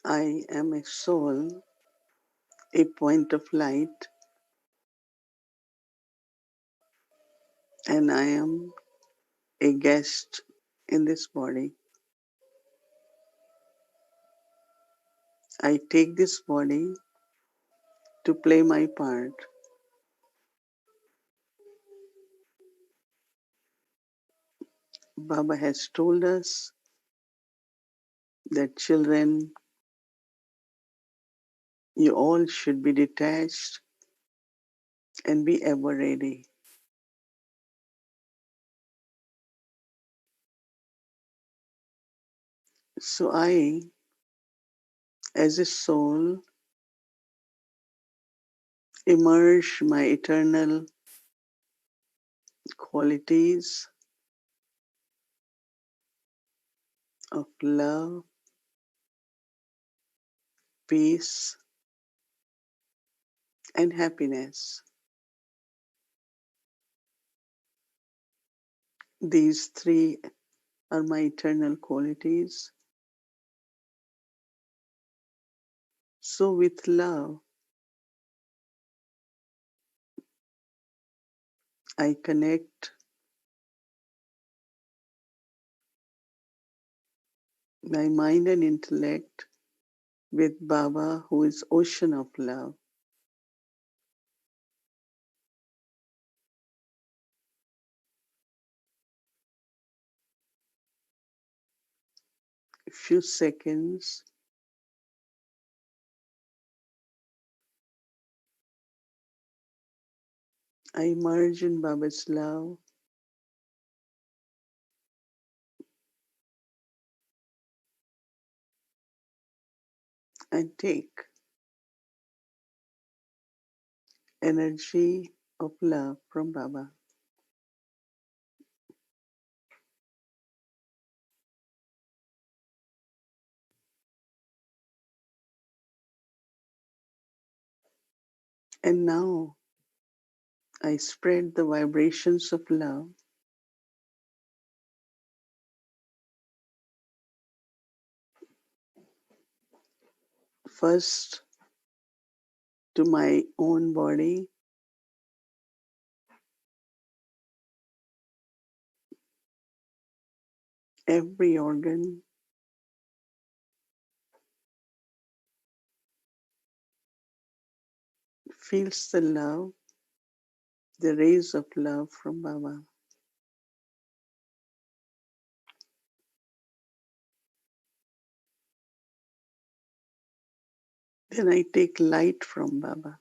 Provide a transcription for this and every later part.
I am a soul, a point of light, and I am a guest in this body. I take this body to play my part. Baba has told us that children, you all should be detached and be ever ready. So I, as a soul, immerse my eternal qualities of love, peace, and happiness. These three are my eternal qualities. So, with love, I connect my mind and intellect with Baba, who is ocean of love. A few seconds, I immerse in Baba's love and take energy of love from Baba. And now I spread the vibrations of love first to my own body, every organ, feels the love, the rays of love from Baba. Then I take light from Baba.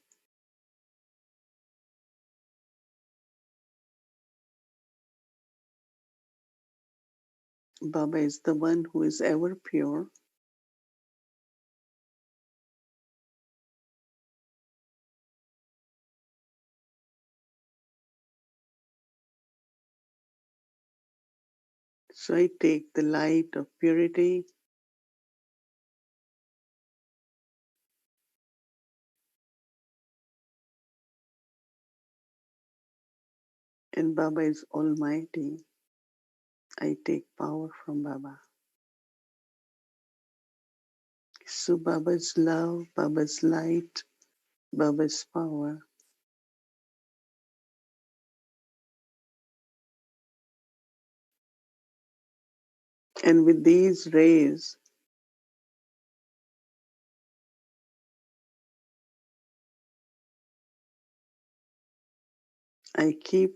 Baba is the one who is ever pure. So I take the light of purity and Baba is almighty. I take power from Baba. So Baba's love, Baba's light, Baba's power. And with these rays, I keep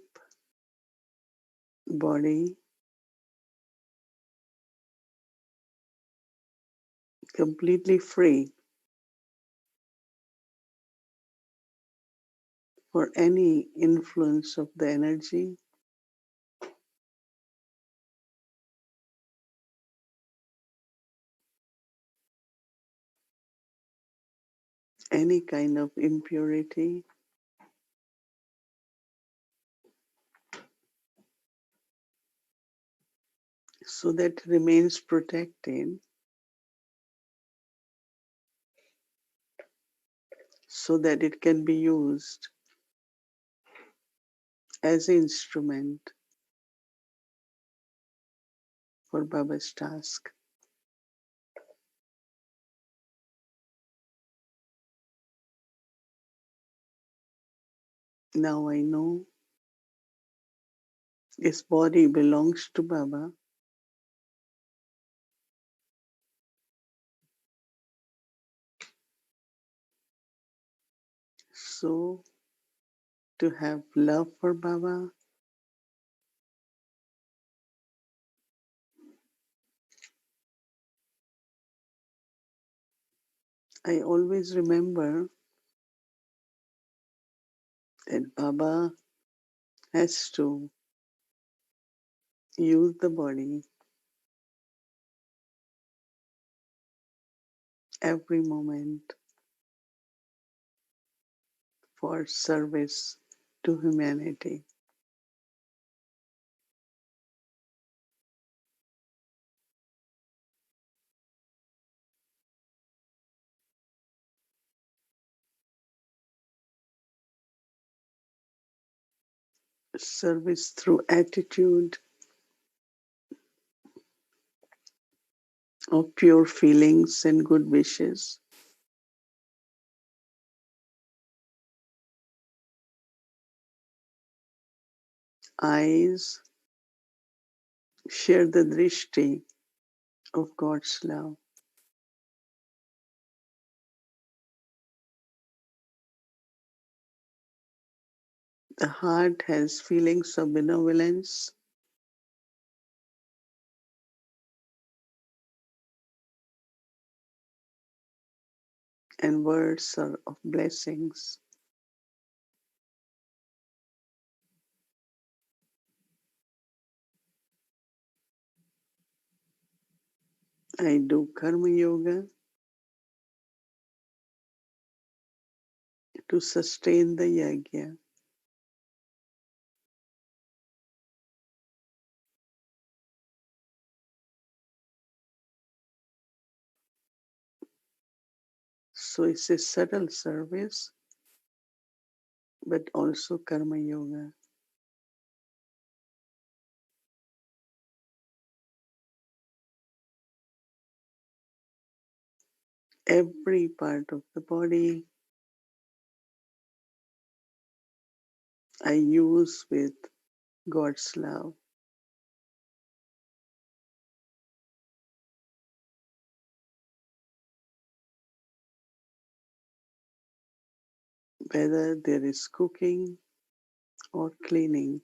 body completely free for any influence of the energy, any kind of impurity, so that remains protected, so that it can be used as an instrument for Baba's task. Now I know this body belongs to Baba. So to have love for Baba, I always remember that Baba has to use the body every moment for service to humanity. Service through attitude of pure feelings and good wishes. Eyes share the drishti of God's love. The heart has feelings of benevolence, and words are of blessings. I do karma yoga to sustain the yajna. So it's a subtle service, but also karma yoga. Every part of the body I use with God's love. Whether there is cooking or cleaning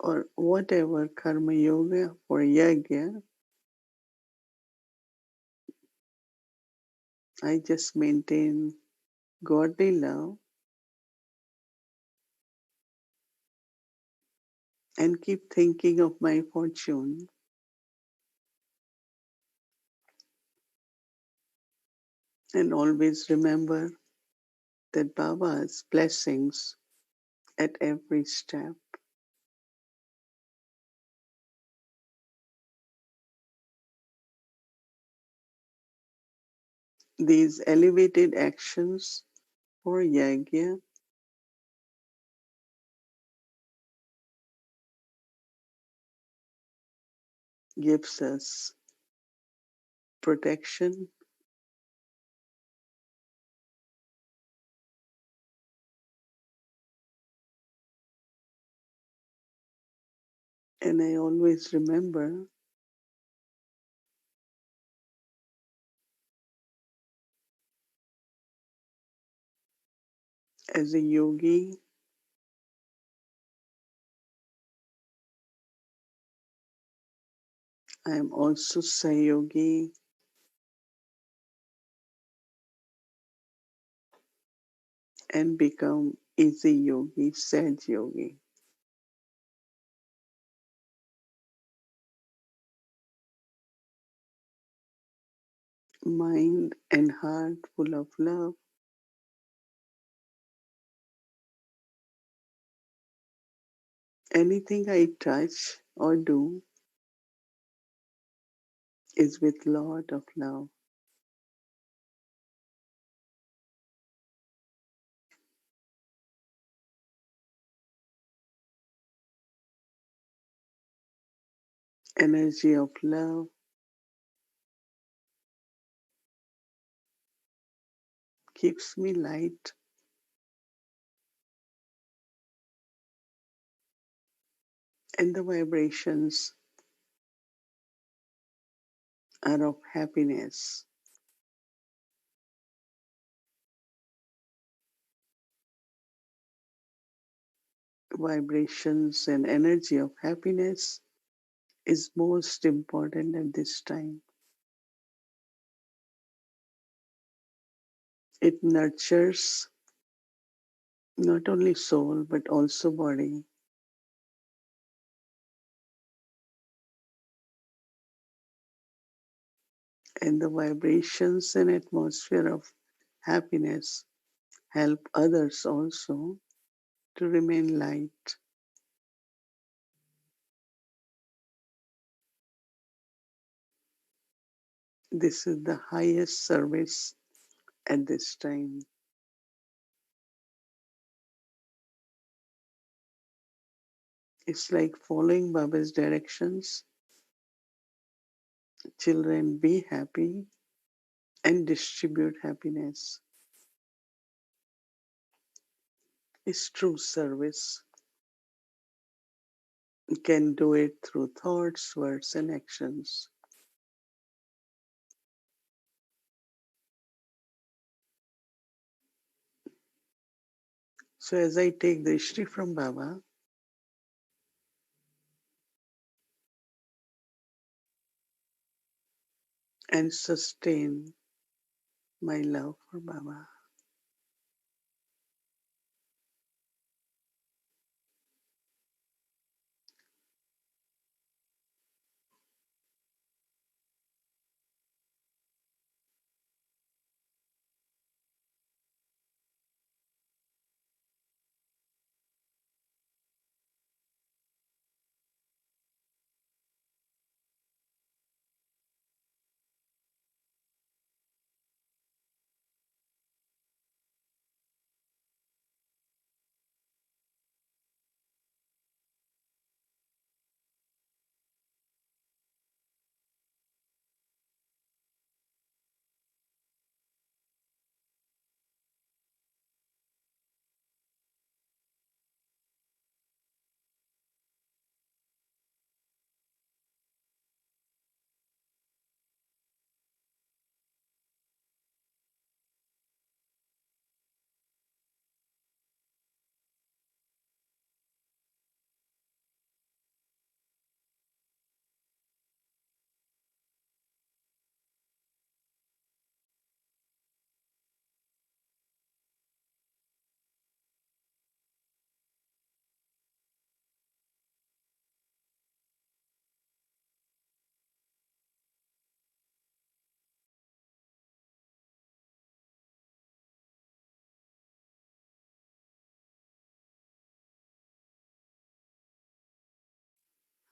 or whatever karma yoga or yajna, I just maintain godly love and keep thinking of my fortune and always remember that Baba's blessings at every step. These elevated actions for yajna gives us protection and I always remember as a yogi, I am also Sayogi and become easy yogi, sad yogi. Mind and heart full of love. Anything I touch or do is with lot of love. Energy of love keeps me light, and the vibrations are of happiness. Vibrations and energy of happiness is most important at this time. It nurtures not only soul but also body, and the vibrations and atmosphere of happiness help others also to remain light. This is the highest service at this time. It's like following Baba's directions. Children, be happy and distribute happiness. It's true service. You can do it through thoughts, words, and actions. So, as I take the Ishri from Baba and sustain my love for Baba,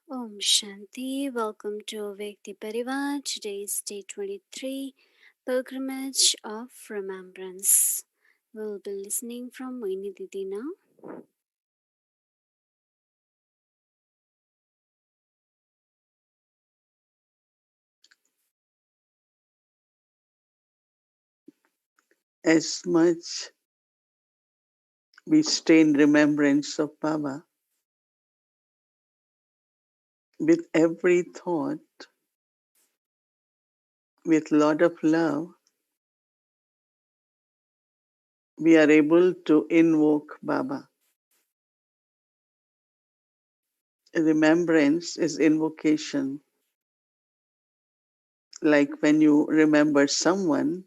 Om Shanti. Welcome to Vyakti Parivar. Today is day 23, Pilgrimage of Remembrance. We'll be listening from Mohini Didi now. as much we stay in remembrance of Baba, with every thought, with lot of love, we are able to invoke Baba. Remembrance is invocation. Like when you remember someone,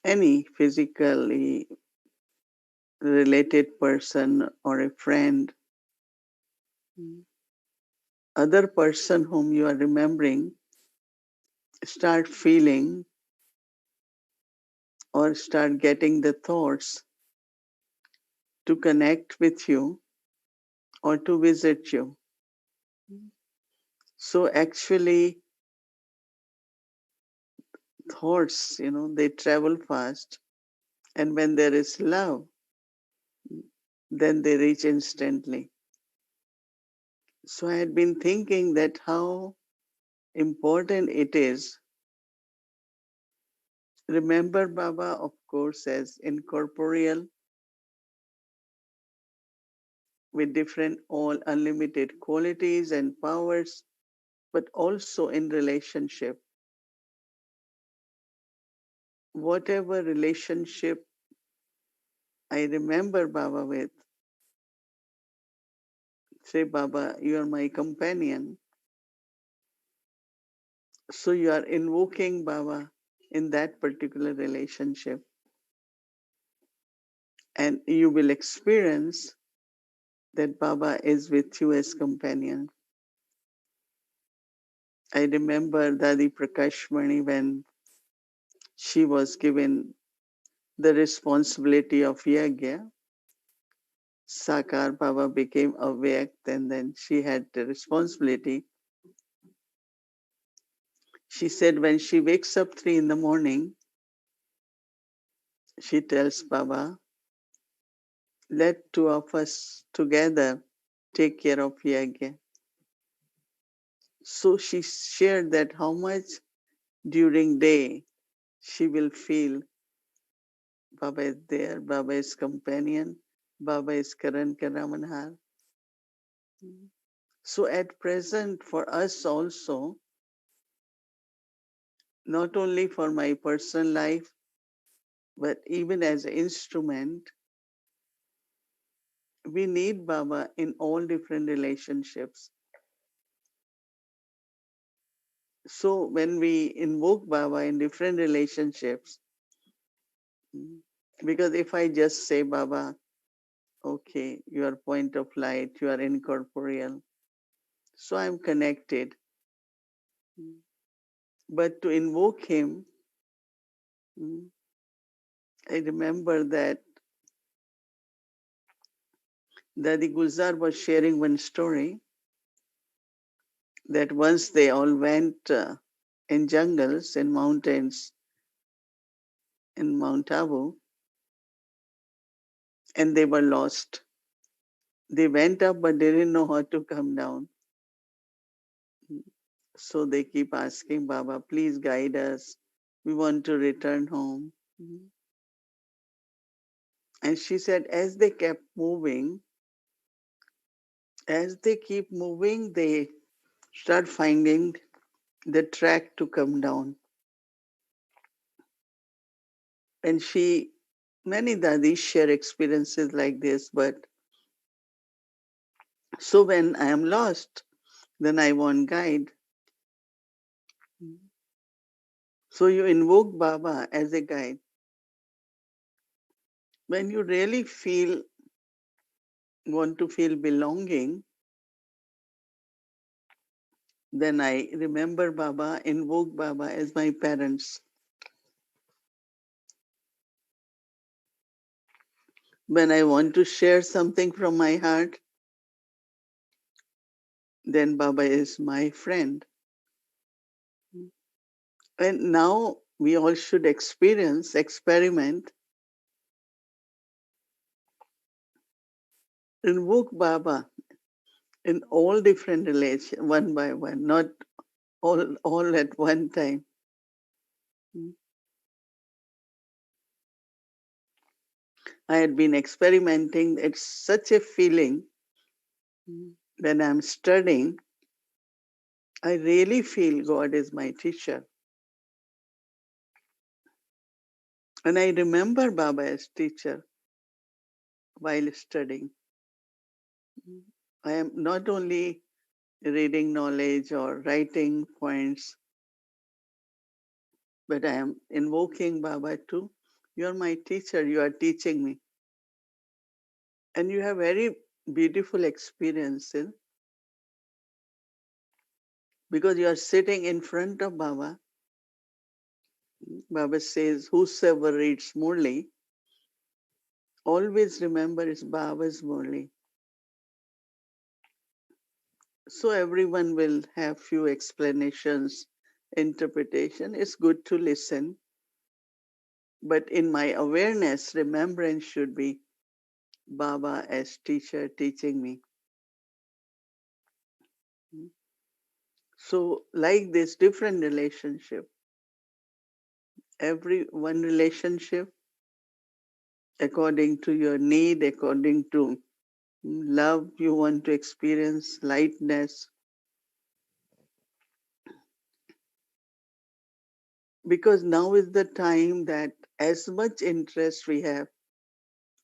any physically related person or a friend, other person whom you are remembering start feeling or start getting the thoughts to connect with you or to visit you. So actually thoughts, they travel fast, and when there is love, then they reach instantly. So I had been thinking that how important it is remember Baba, of course, as incorporeal with different, all unlimited qualities and powers, but also in relationship. Whatever relationship I remember Baba with, say, Baba, you are my companion. So you are invoking Baba in that particular relationship, and you will experience that Baba is with you as companion. I remember Dadi Prakashmani when she was given the responsibility of Yagya. Sakar Baba became awake, and then she had the responsibility. She said when she wakes up 3 in the morning, she tells Baba, let two of us together take care of Yagya. So she shared that how much during day she will feel Baba is there, Baba is companion, Baba is Karan Karamanhar. So at present for us also, not only for my personal life, but even as an instrument, we need Baba in all different relationships. So when we invoke Baba in different relationships, because if I just say Baba, okay, you are point of light, you are incorporeal, so I'm connected. But to invoke him, I remember that Dadi Gulzar was sharing one story that once they all went in jungles, in mountains, in Mount Abu, and they were lost. They went up, but they didn't know how to come down. So they keep asking Baba, please guide us. We want to return home. And she said, as they keep moving, they start finding the track to come down. And many dadis share experiences like this, but so when I am lost, then I want guide. So you invoke Baba as a guide. When you really want to feel belonging, then I remember Baba, invoke Baba as my parents. When I want to share something from my heart, then Baba is my friend. And now we all should experiment, invoke Baba in all different relations, one by one, not all at one time. I had been experimenting. It's such a feeling when I'm studying. I really feel God is my teacher. And I remember Baba as teacher while studying. I am not only reading knowledge or writing points, but I am invoking Baba too. You are my teacher, you are teaching me. And you have very beautiful experiences because you are sitting in front of Baba. Baba says, whosoever reads Murli, always remember it's Baba's Murli. So everyone will have few explanations, interpretation. It's good to listen. But in my awareness, remembrance should be Baba as teacher teaching me. So like this different relationship. Every one relationship according to your need, according to love you want to experience, lightness. Because now is the time that as much interest we have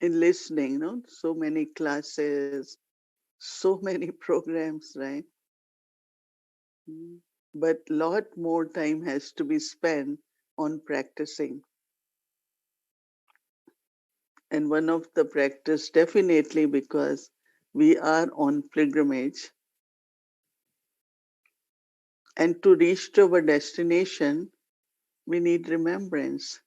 in listening, no? So many classes, so many programs, right? Mm. But lot more time has to be spent on practicing. And one of the practice definitely because we are on pilgrimage, and to reach to our destination we need remembrance,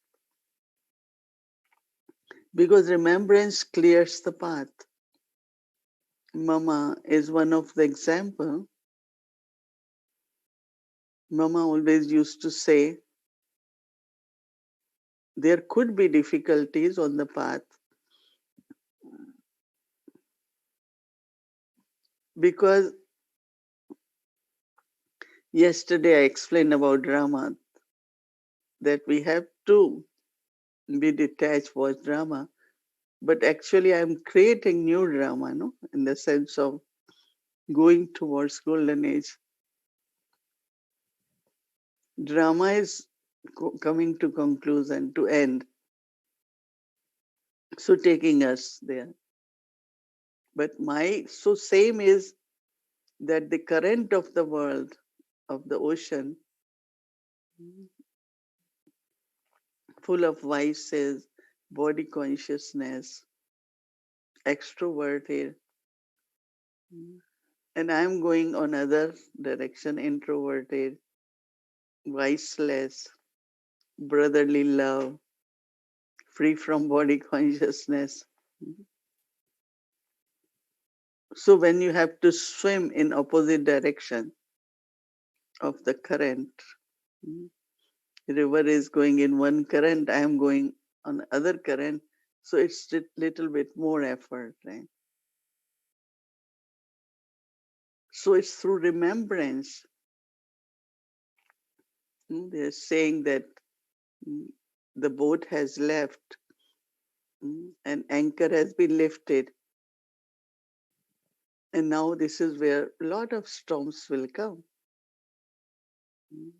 because remembrance clears the path. Mama is one of the example. Mama always used to say there could be difficulties on the path, because yesterday I explained about drama, that we have to be detached, watch drama, but actually I'm creating new drama, no, in the sense of going towards golden age. Drama is coming to conclusion, to end, so taking us there. But my so same is that the current of the world, of the ocean, full of vices, body consciousness, extroverted, and I'm going on other direction, introverted, viceless, brotherly love, free from body consciousness. So when you have to swim in opposite direction of the current, river is going in one current, I am going on other current, so it's a little bit more effort, right? So it's through remembrance. They're saying that mm, the boat has left, and anchor has been lifted, and now this is where a lot of storms will come. Mm.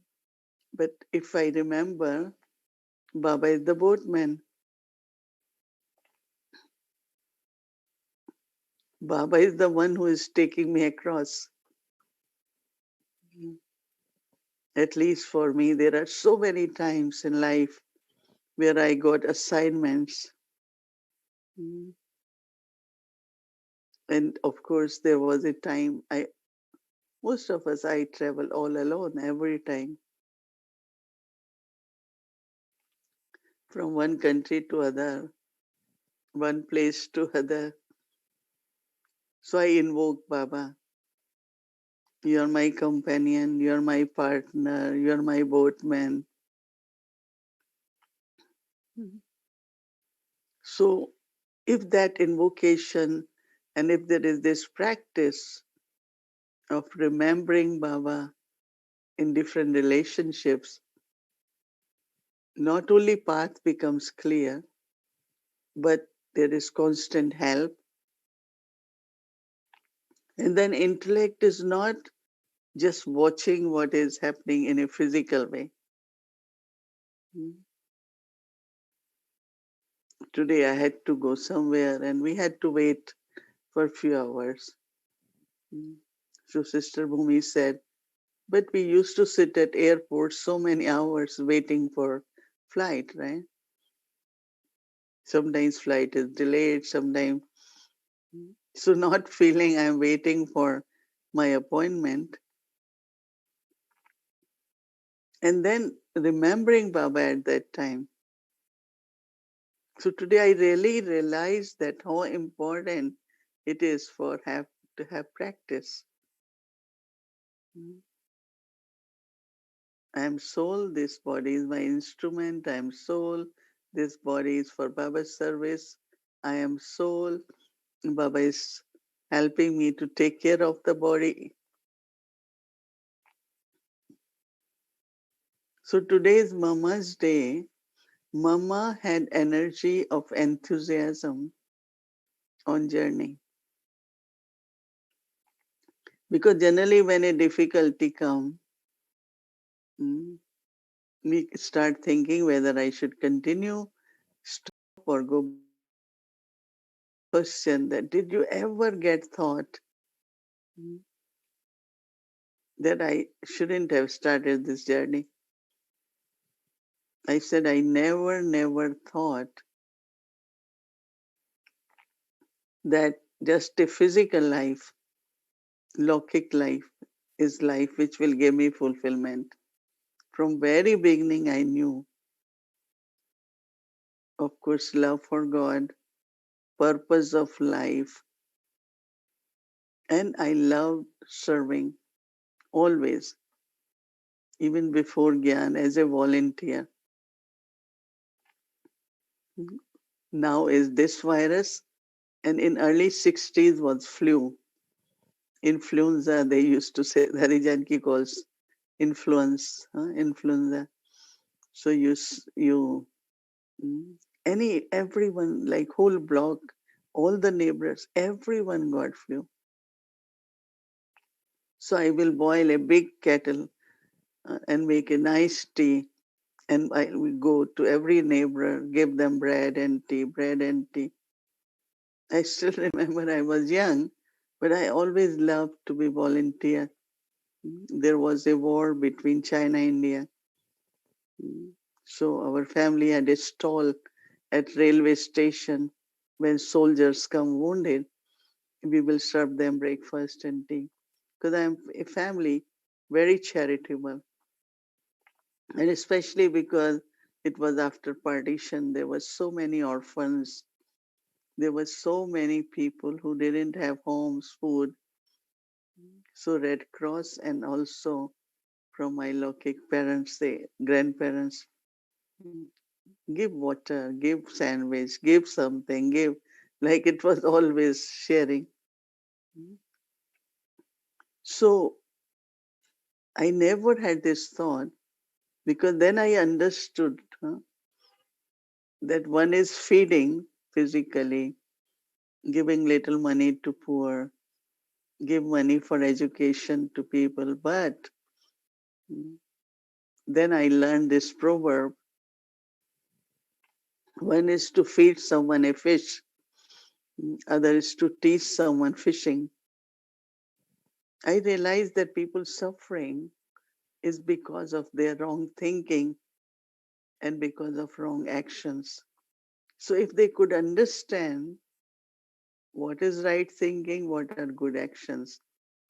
But if I remember, Baba is the boatman. Baba is the one who is taking me across. Mm. At least for me, there are so many times in life where I got assignments. Mm. And of course, there was a time most of us, I travel all alone every time, from one country to other, one place to other. So I invoke Baba. You're my companion, you're my partner, you're my boatman. Mhm. So if that invocation, and if there is this practice of remembering Baba in different relationships, not only path becomes clear, but there is constant help. And then intellect is not just watching what is happening in a physical way. Mm. Today I had to go somewhere and we had to wait for a few hours. Mm. So Sister Bhumi said, but we used to sit at airports so many hours waiting for flight, right? Sometimes flight is delayed, sometimes. So not feeling I'm waiting for my appointment. And then remembering Baba at that time. So today I really realized that how important it is for to have practice. I am soul, this body is my instrument, I am soul, this body is for Baba's service, I am soul, Baba is helping me to take care of the body. So today is Mama's day. Mama had energy of enthusiasm on journey. Because generally when a difficulty comes, we start thinking whether I should continue, stop, or go back. Question that did you ever get thought mm, that I shouldn't have started this journey? I said I never thought that just a physical life, Lokik life, is life which will give me fulfillment. From very beginning I knew, of course, love for God, purpose of life, and I loved serving always, even before Gyan as a volunteer. Now is this virus, and in early 60s was flu. Influenza, they used to say, Harijanki calls influenza. So mm, everyone, like whole block, all the neighbors, everyone got flu. So I will boil a big kettle and make a nice tea, and I will go to every neighbor, give them bread and tea. I still remember I was young, but I always loved to be volunteer. There was a war between China and India. So our family had a stall at railway station. When soldiers come wounded, we will serve them breakfast and tea. Because I'm a family very charitable, and especially because it was after partition, there were so many orphans. There were so many people who didn't have homes, food. So Red Cross and also from my local parents, the grandparents, give water, give sandwich, give something, give, like it was always sharing. So I never had this thought because then I understood that one is feeding physically, giving little money to poor, give money for education to people. But then I learned this proverb: one is to feed someone a fish, other is to teach someone fishing. I realized that people's suffering is because of their wrong thinking and because of wrong actions. So if they could understand what is right thinking, what are good actions,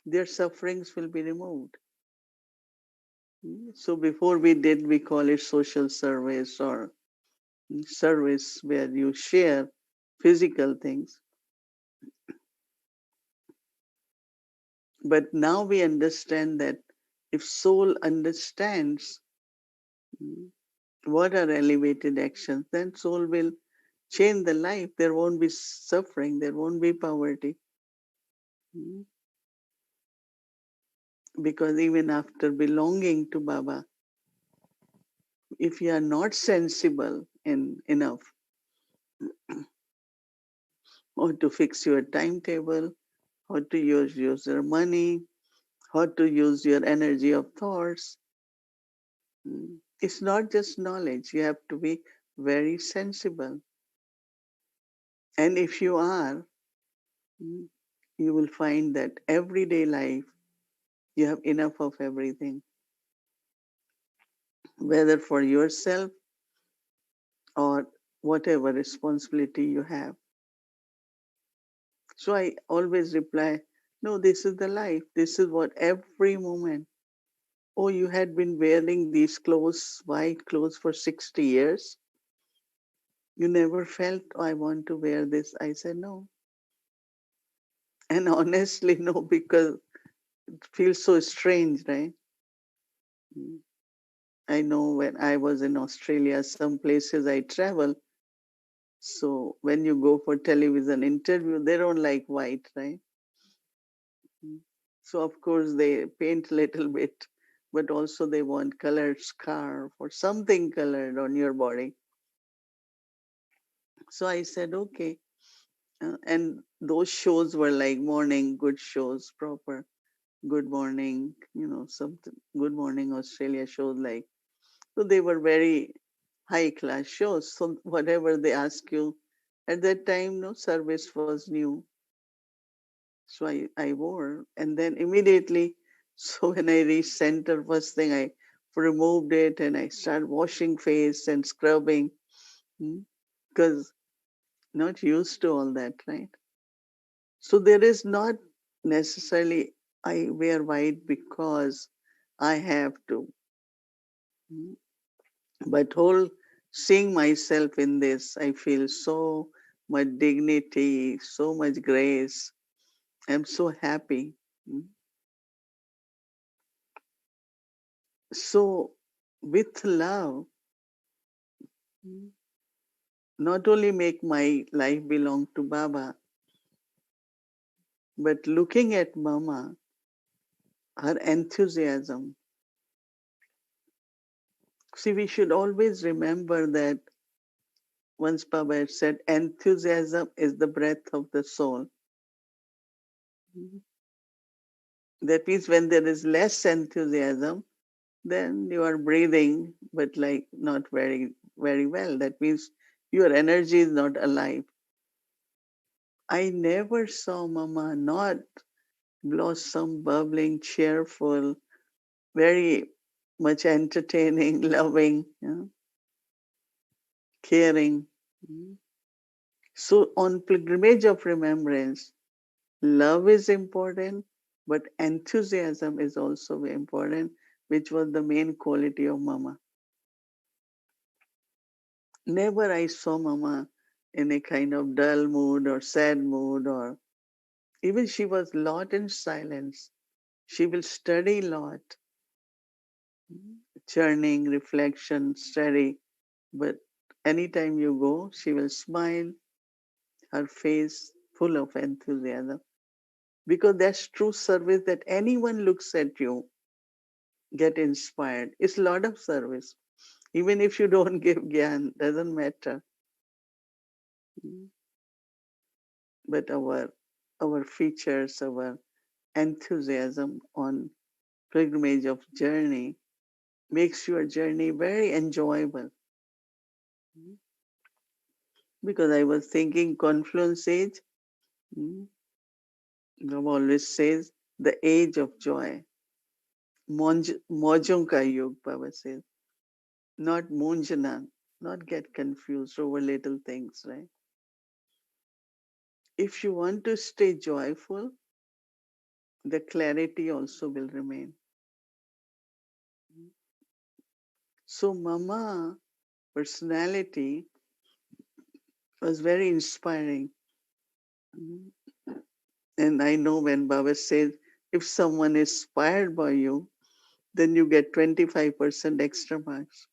their sufferings will be removed. So before we call it social service or service where you share physical things. But now we understand that if soul understands what are elevated actions, then soul will change the life. There won't be suffering, there won't be poverty. Because even after belonging to Baba, if you are not sensible enough or to fix your timetable, how to use your money, how to use your energy of thoughts, it's not just knowledge. You have to be very sensible. And if you are, mm, you will find that everyday life, you have enough of everything, whether for yourself or whatever responsibility you have. So I always reply, no, this is the life. This is what every moment. Oh, you had been wearing these clothes, white clothes for 60 years. You never felt, oh, I want to wear this. I said, no. And honestly, no, because it feels so strange, right? Mm. I know when I was in Australia, some places I travel. So when you go for television interview, they don't like white, right? Mm. So of course they paint a little bit, but also they want colored scarf or something colored on your body. So I said, okay. And those shows were like morning good shows, proper good morning, some good morning Australia shows like. So they were very high class shows. So whatever they ask you at that time, no service was new. So I wore, and then immediately, so when I reached center, first thing I removed it and I started washing face and scrubbing because not used to all that, right? So there is not necessarily I wear white because I have to, mm, but whole seeing myself in this, I feel so much dignity, so much grace. I'm so happy. Mm. So with love, mm, not only make my life belong to Baba, but looking at Mama, her enthusiasm. See, we should always remember that once Baba had said, enthusiasm is the breath of the soul. That means when there is less enthusiasm, then you are breathing, but like not very, very well. That means your energy is not alive. I never saw Mama not blossom, bubbling, cheerful, very much entertaining, loving, caring. So on pilgrimage of remembrance, love is important, but enthusiasm is also very important, which was the main quality of Mama. Never I saw Mama in a kind of dull mood or sad mood, or even she was lot in silence. She will study lot, churning, reflection, study. But anytime you go, she will smile, her face full of enthusiasm. Because that's true service that anyone looks at you, get inspired. It's a lot of service. Even if you don't give gyan, doesn't matter. But our features, our enthusiasm on pilgrimage of journey makes your journey very enjoyable. Because I was thinking confluence age, mm, Ram always says the age of joy. Mojong ka yug, Baba says. Not munjana, not get confused over little things, right? If you want to stay joyful, the clarity also will remain. So Mama personality was very inspiring. And I know when Baba says, if someone is inspired by you, then you get 25% extra marks.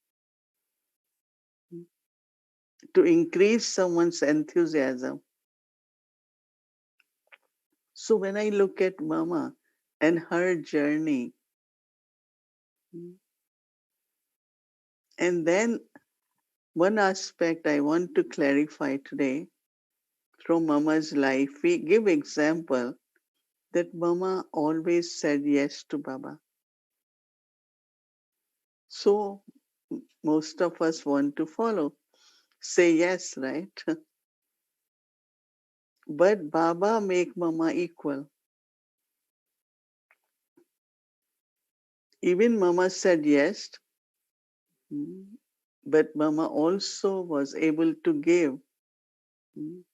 To increase someone's enthusiasm. So when I look at Mama and her journey, and then one aspect I want to clarify today from Mama's life, we give example that Mama always said yes to Baba. So most of us want to follow, say yes, right? But Baba make Mama equal. Even Mama said yes, but Mama also was able to give.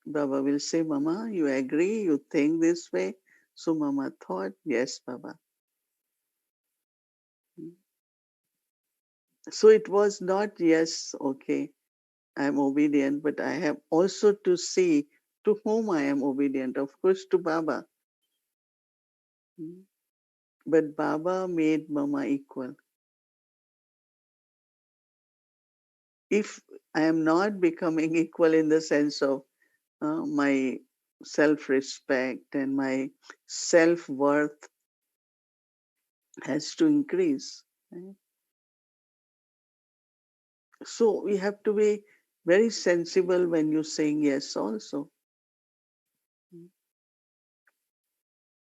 Baba will say, Mama, you agree, you think this way. So Mama thought, yes, Baba. So it was not, yes, okay, I'm obedient, but I have also to see to whom I am obedient. Of course, to Baba. But Baba made Mama equal. If I am not becoming equal in the sense of my self respect and my self worth has to increase. Right? So we have to be very sensible when you're saying yes also.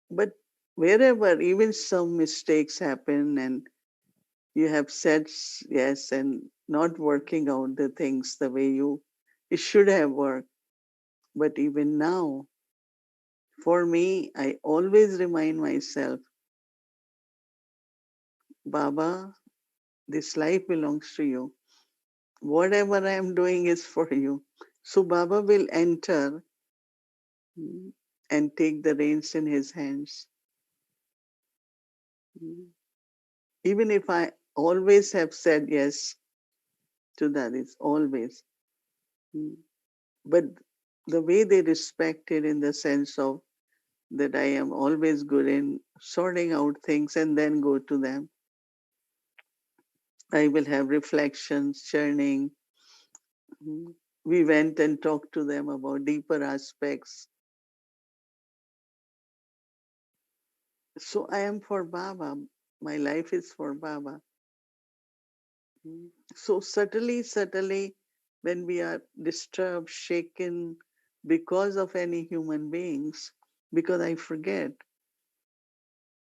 But wherever even some mistakes happen and you have said yes and not working out the things the way you it should have worked. But even now, for me, I always remind myself, Baba, this life belongs to you. Whatever I am doing is for you. So Baba will enter, mm, and take the reins in his hands. Mm. Even if I always have said yes to that, it's always. Mm. But the way they respect it in the sense of that I am always good in sorting out things and then go to them. I will have reflections, churning. Mm. We went and talked to them about deeper aspects. So I am for Baba. My life is for Baba. Mm. So subtly, when we are disturbed, shaken because of any human beings, because I forget,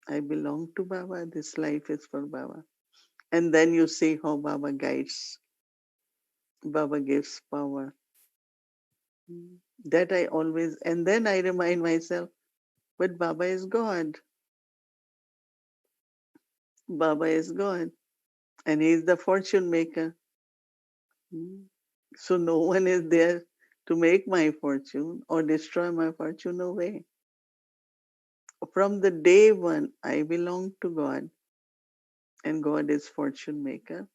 I belong to Baba, this life is for Baba. And then you see how Baba guides, Baba gives power. Mm. That I always, and then I remind myself, but Baba is God. Baba is God. And He is the fortune maker. Mm. So no one is there to make my fortune or destroy my fortune. No way. From the day one, I belong to God, and God is fortune maker.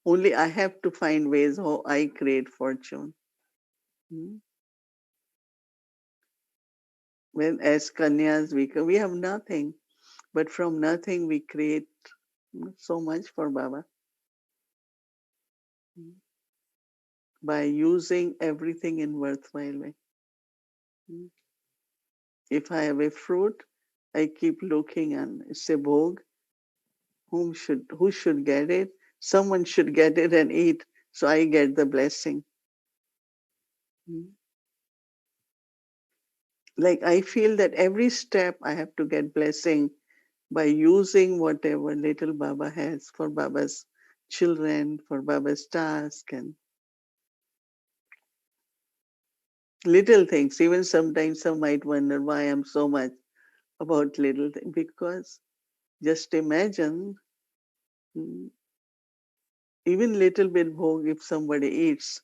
Only I have to find ways how I create fortune. Mm. When as Kanyas we have nothing, but from nothing we create so much for Baba. Mm. By using everything in worthwhile way. Mm. If I have a fruit, I keep looking and it's a bhog. Who should get it? Someone should get it and eat, so I get the blessing. Mm. Like I feel that every step I have to get blessing by using whatever little Baba has for Baba's children, for Baba's task and little things. Even sometimes some might wonder why I'm so much about little things. Because just imagine, mm, even little bit bhog if somebody eats,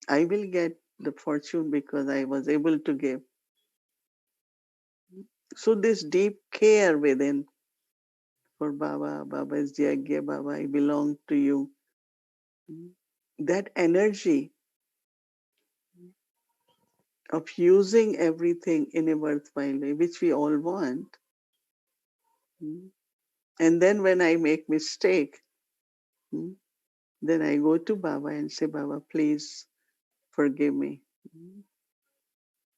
I will get the fortune because I was able to give. So this deep care within for Baba, Baba is Jagya, Baba, I belong to you. Mm. That energy of using everything in a worthwhile way, which we all want. Mm. And then when I make mistake, mm, then I go to Baba and say, Baba, please forgive me. Mm.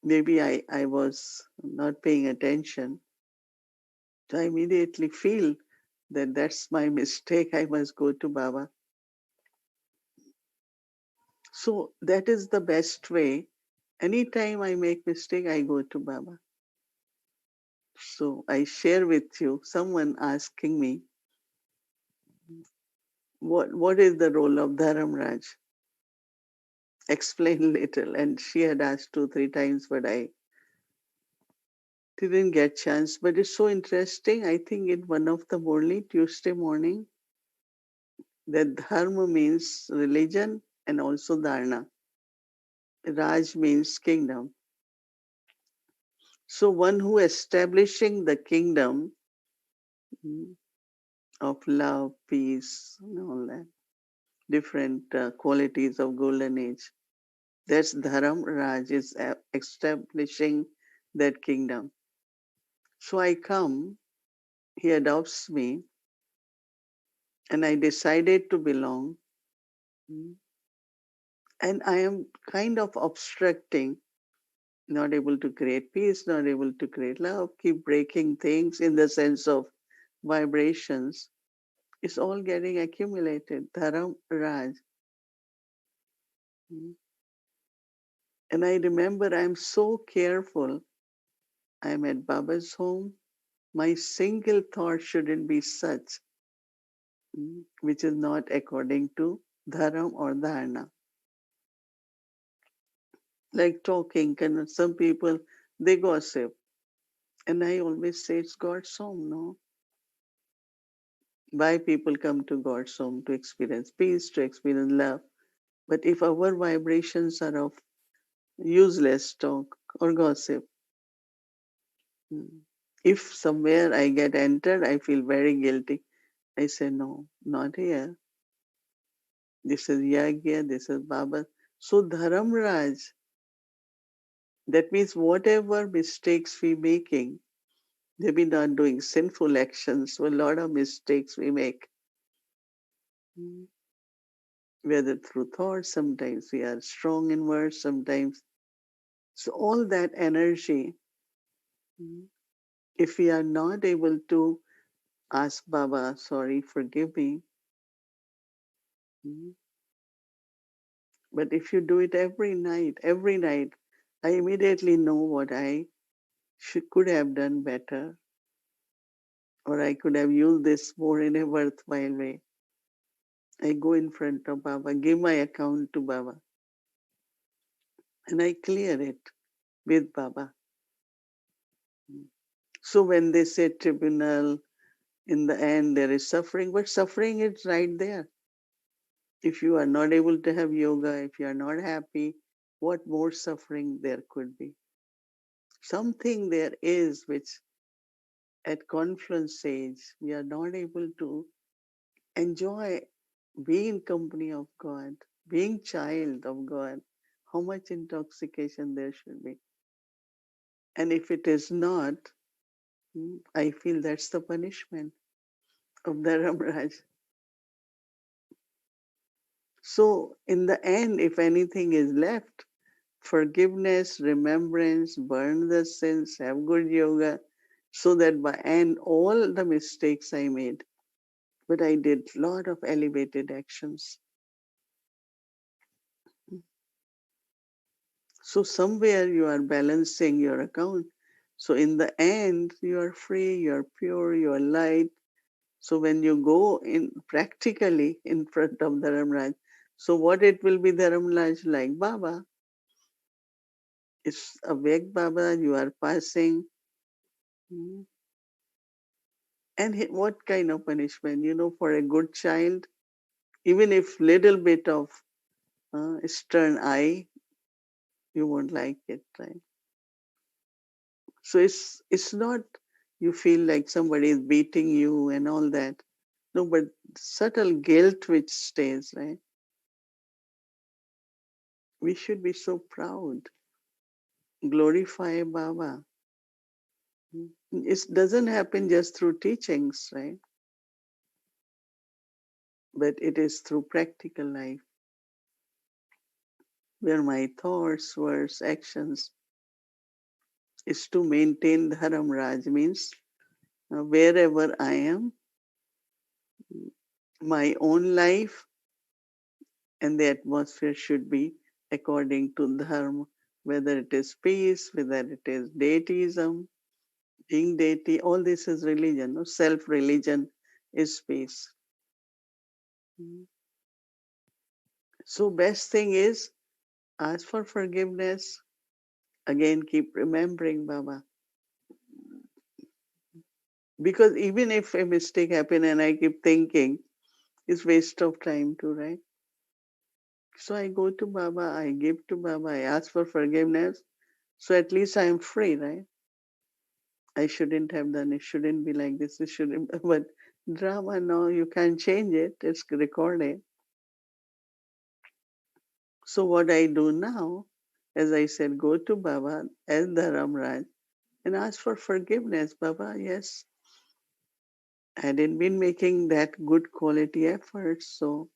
Maybe I was not paying attention. So I immediately feel that that's my mistake. I must go to Baba. So that is the best way. Anytime I make mistake, I go to Baba. So I share with you, someone asking me, what is the role of Dharam Raj? Explain little. And she had asked 2, 3 times, but I didn't get chance. But it's so interesting. I think in one of the Murli Tuesday morning, that Dharma means religion and also Dharna. Raj means kingdom. So one who establishing the kingdom, mm, of love, peace, and all that, different qualities of golden age. That's Dharam Raj is establishing that kingdom. So I come, he adopts me, and I decided to belong. Mm. And I am kind of obstructing, not able to create peace, not able to create love, keep breaking things in the sense of vibrations. It's all getting accumulated. Dharam Raj. Mm. And I remember I'm so careful. I'm at Baba's home. My single thought shouldn't be such, which is not according to dharam or dharana. Like talking, some people, they gossip. And I always say it's God's home, no? Why people come to God's home to experience peace, to experience love. But if our vibrations are of useless talk or gossip, if somewhere I get entered, I feel very guilty. I say, no, not here. This is Yagya, this is Baba. So Dharam Raj, that means whatever mistakes we making, maybe not doing sinful actions, so a lot of mistakes we make. Mm. Whether through thoughts, sometimes we are strong in words, sometimes. So all that energy, mm, if we are not able to ask Baba, sorry, forgive me, mm, but if you do it every night, I immediately know what I could have done better, or I could have used this more in a worthwhile way. I go in front of Baba, give my account to Baba, and I clear it with Baba. So when they say tribunal, in the end there is suffering, but suffering is right there. If you are not able to have yoga, if you are not happy, what more suffering there could be? Something there is which at confluence stage we are not able to enjoy being in company of God, being child of God. How much intoxication there should be. And if it is not, I feel that's the punishment of the Ramraj. So in the end, if anything is left, forgiveness, remembrance, burn the sins, have good yoga, so that by end all the mistakes I made, but I did lot of elevated actions. So somewhere you are balancing your account. So in the end, you are free, you are pure, you are light. So when you go in practically in front of Dharamraj, so what it will be Dharamraj like? Baba. It's awake Baba, you are passing. Mm. And what kind of punishment? For a good child, even if little bit of stern eye, you won't like it, right? So it's not you feel like somebody is beating you and all that. No, but subtle guilt which stays, right? We should be so proud. Glorify Baba. It doesn't happen just through teachings, right? But it is through practical life where my thoughts, words, actions is to maintain Dharam Raj means wherever I am, my own life and the atmosphere should be according to Dharma, whether it is peace, whether it is deityism, being deity, all this is religion. No? Self-religion is peace. So best thing is ask for forgiveness. Again, keep remembering Baba. Because even if a mistake happen and I keep thinking, it's waste of time too, right? So I go to Baba, I give to Baba, I ask for forgiveness. So at least I am free, right? I shouldn't have done it. Shouldn't be like this. It shouldn't. But drama, no, you can't change it. It's recorded. So what I do now, as I said, go to Baba as Dharam Raj and ask for forgiveness. Baba, yes, I didn't been making that good quality effort. So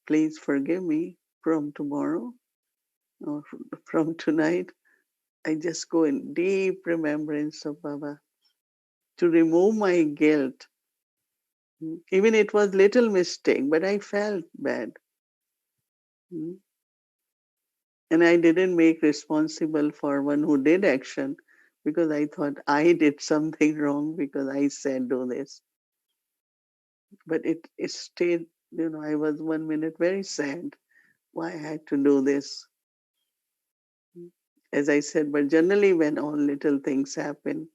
please forgive me from tomorrow or from tonight. I just go in deep remembrance of Baba to remove my guilt. Even it was little mistake, but I felt bad. And I didn't make responsible for one who did action because I thought I did something wrong because I said do this. But it stayed, I was 1 minute very sad why I had to do this. As I said, but generally when all little things happen,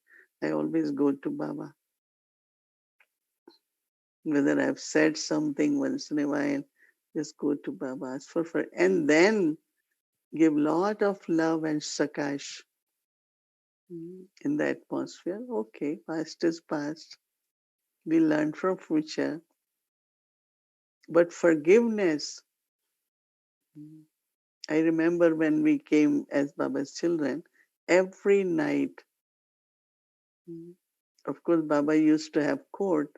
I always go to Baba. Whether I've said something once in a while, just go to Baba, ask for, and then give lot of love and sakash in the atmosphere. Okay, past is past. We learn from future. But forgiveness, I remember when we came as Baba's children, every night, of course, Baba used to have court.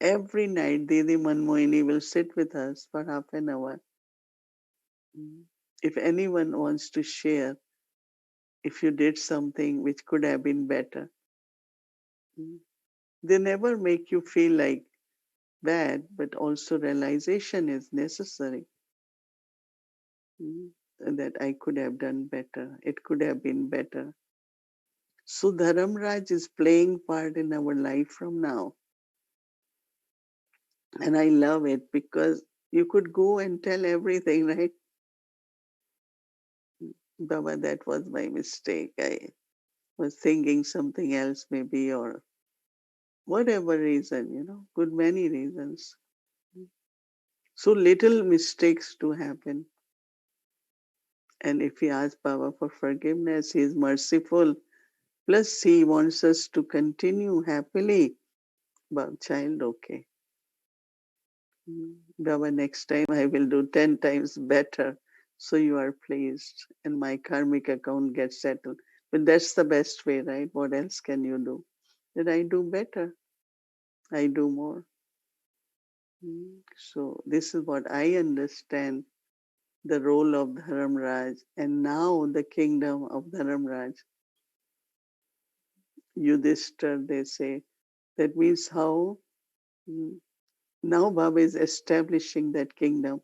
Every night, Didi Manmohini will sit with us for half an hour. If anyone wants to share, if you did something which could have been better, they never make you feel like bad, but also realization is necessary that I could have done better. It could have been better. So Dharam Raj is playing part in our life from now. And I love it because you could go and tell everything, right? Baba, that was my mistake. I was thinking something else maybe, or whatever reason, good many reasons. So little mistakes do happen. And if we ask Baba for forgiveness, He is merciful. Plus, He wants us to continue happily. But child, okay. Baba, next time I will do 10 times better. So you are pleased and my karmic account gets settled. But that's the best way, right? What else can you do? That I do better. I do more. So this is what I understand the role of Dharam Raj and now the kingdom of Dharam Raj. Yudhishthir, they say. That means how now Baba is establishing that kingdom.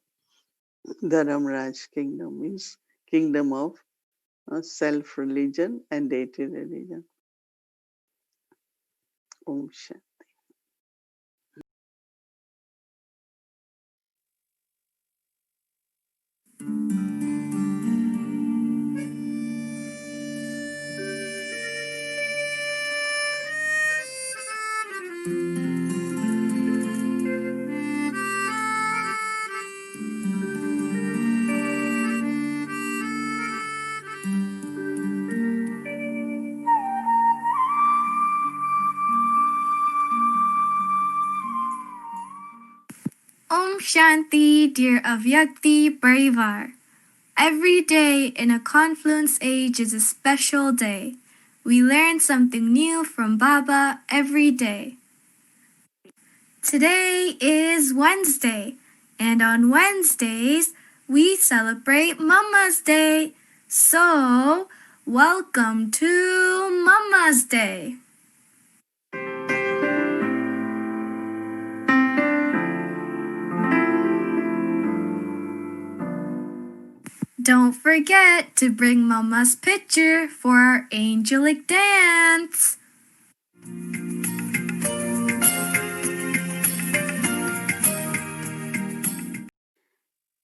Dharam Raj kingdom means kingdom of self-religion and deity religion. Om Shanti. Om Shanti, dear Avyakti Parivar. Every day in a confluence age is a special day. We learn something new from Baba every day. Today is Wednesday, and on Wednesdays we celebrate Mama's Day. So, welcome to Mama's Day. Don't forget to bring Mama's picture for our angelic dance.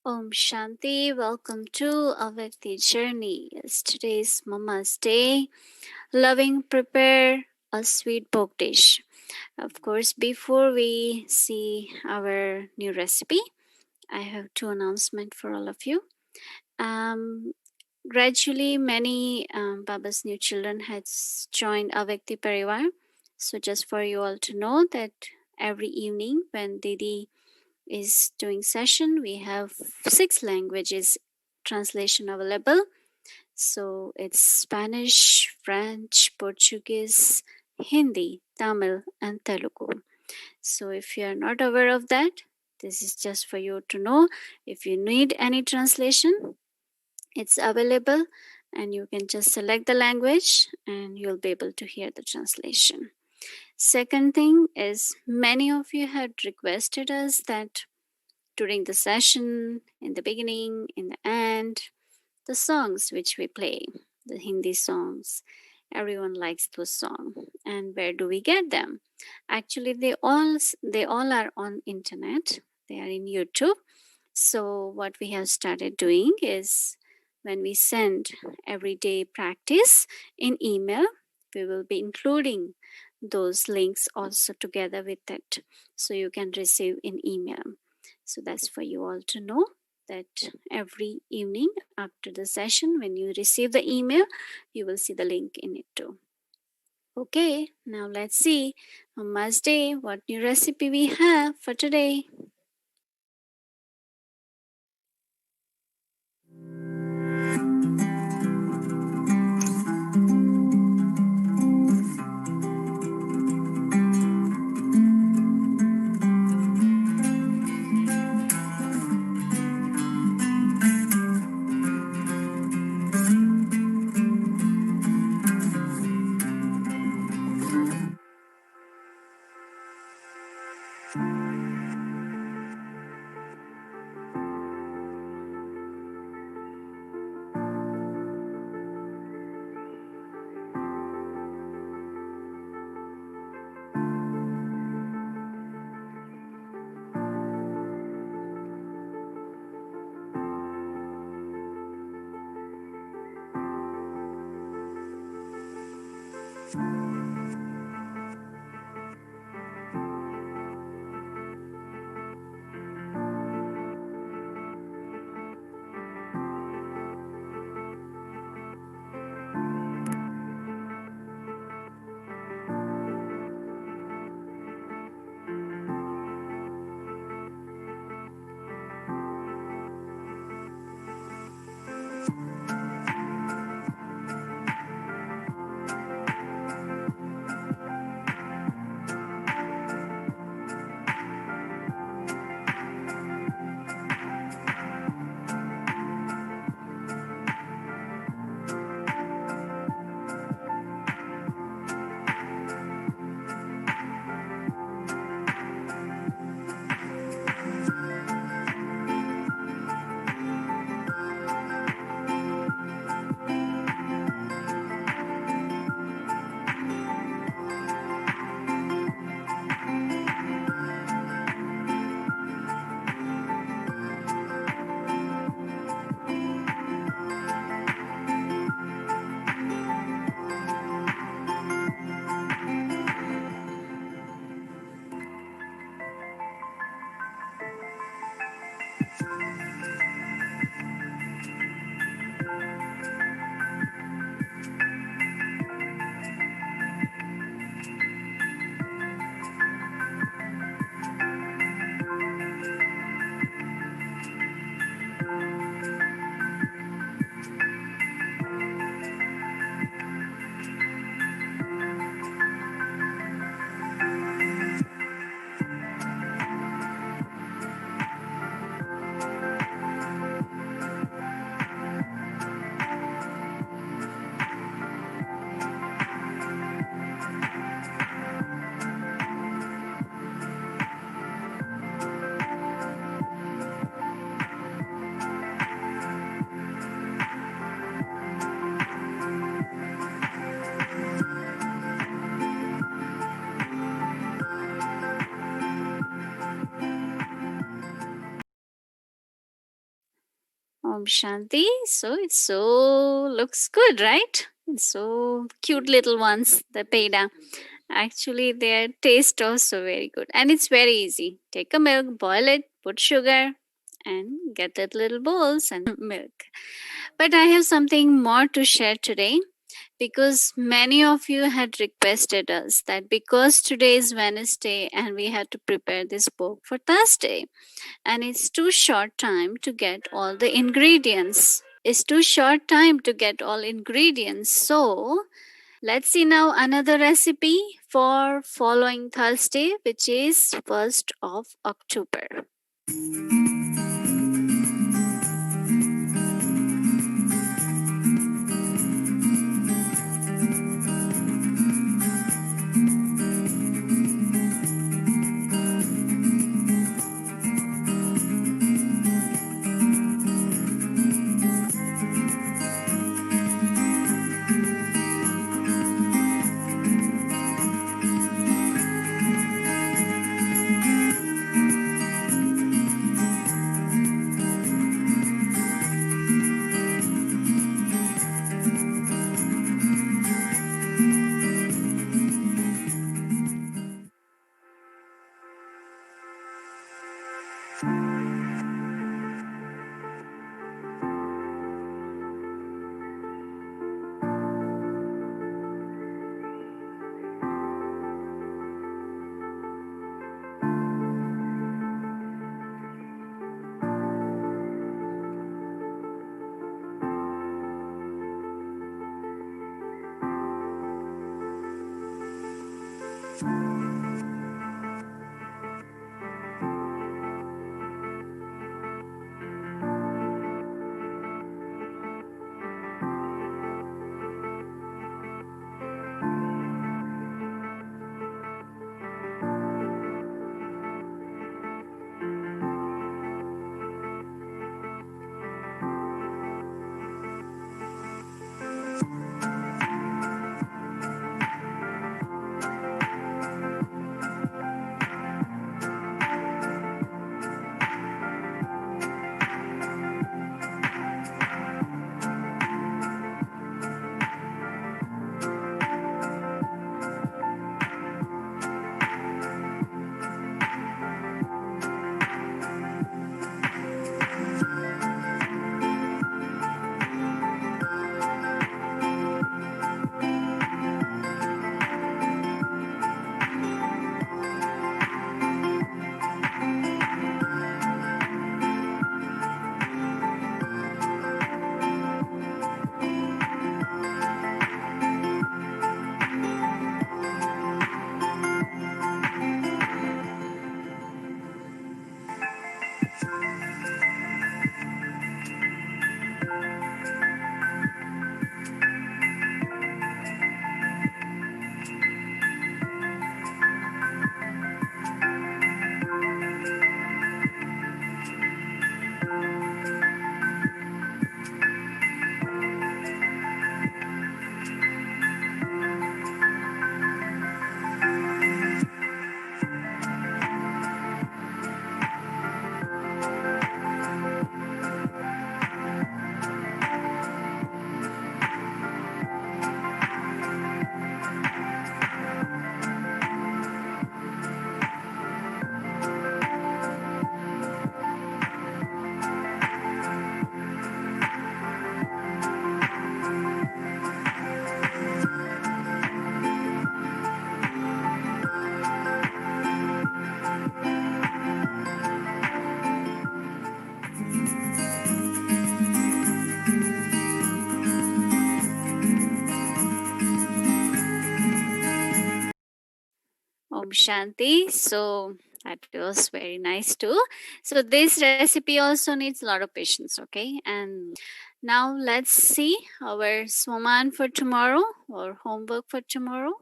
Om Shanti, welcome to Avyakti Journey. Yes, today's Mama's Day. Loving prepare a sweet book dish. Of course, before we see our new recipe, I have two announcements for all of you. Gradually, many Baba's new children has joined Avyakti Parivar. So just for you all to know that every evening when Didi is doing session, we have 6 languages translation available. So it's Spanish, French, Portuguese, Hindi, Tamil, and Telugu. So if you are not aware of that, this is just for you to know. If you need any translation, it's available and you can just select the language and you'll be able to hear the translation. Second thing is, many of you had requested us that during the session, in the beginning, in the end, the songs which we play, the Hindi songs. Everyone likes those songs. And where do we get them? Actually, they all are on internet. They are in YouTube. So what we have started doing is when we send everyday practice in email, we will be including those links also together with it, so you can receive in email. So that's for you all to know that every evening after the session, when you receive the email, you will see the link in it too. Okay, now let's see on Mother's Day what new recipe we have for today. Om Shanti. So looks good, right? It's so cute little ones, the peda. Actually, their taste also very good, and it's very easy. Take a milk, boil it, put sugar, and get that little bowls and milk. But I have something more to share today, because many of you had requested us that because today is Wednesday and we had to prepare this book for Thursday, and it's too short time to get all the ingredients. It's too short time to get all ingredients. So let's see now another recipe for following Thursday, which is 1st of October. Shanti. So that was very nice too. So this recipe also needs a lot of patience, okay? And now let's see our swaman for tomorrow or homework for tomorrow.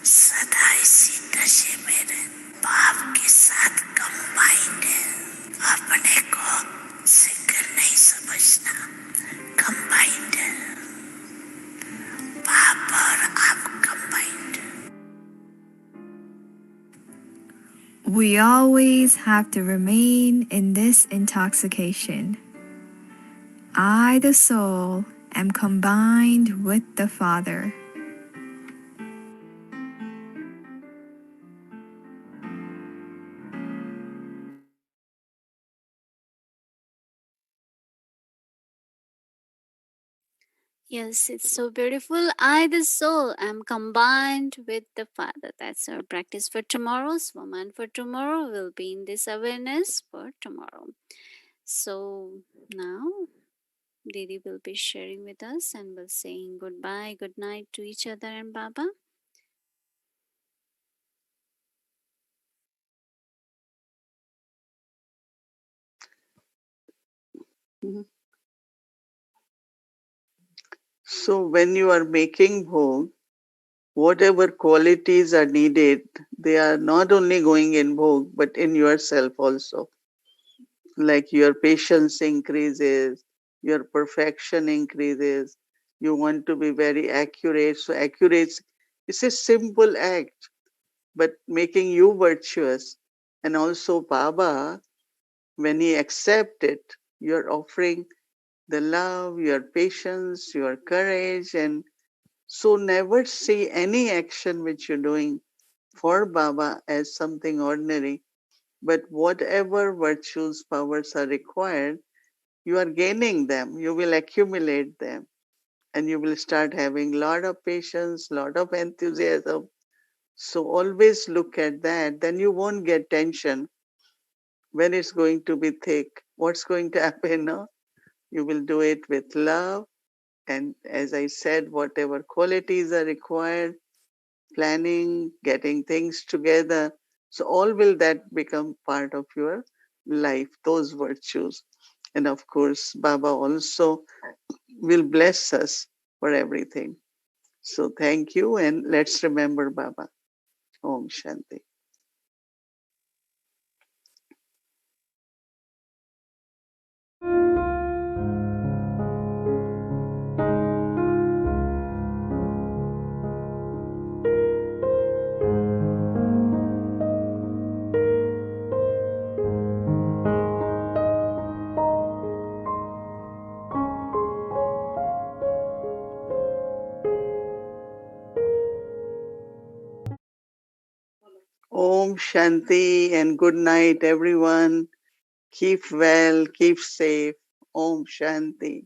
सदा इसी नशे में पाप के साथ combined है, अपने को सिंगल नहीं समझना, कंबाइंड है, पाप और आप combined. We always have to remain in this intoxication. I, the soul, am combined with the Father. Yes, it's so beautiful. I, the soul, am combined with the Father. That's our practice for tomorrow. Swaman for tomorrow will be in this awareness for tomorrow. So now Didi will be sharing with us and will saying goodbye, good night to each other and Baba. Mhm. So when you are making bhog, whatever qualities are needed, they are not only going in bhog, but in yourself also. Like your patience increases, your perfection increases, you want to be very accurate. So accuracy is a simple act, but making you virtuous. And also Baba, when he accepts it, you're offering the love, your patience, your courage, and so never see any action which you're doing for Baba as something ordinary, but whatever virtues, powers are required, you are gaining them, you will accumulate them, and you will start having lot of patience, lot of enthusiasm. So always look at that, then you won't get tension when it's going to be thick. What's going to happen? No? You will do it with love, and as I said, whatever qualities are required, planning, getting things together. So all will that become part of your life, those virtues. And of course, Baba also will bless us for everything. So thank you, and let's remember Baba. Om Shanti. Om Shanti, and good night, everyone. Keep well, keep safe. Om Shanti.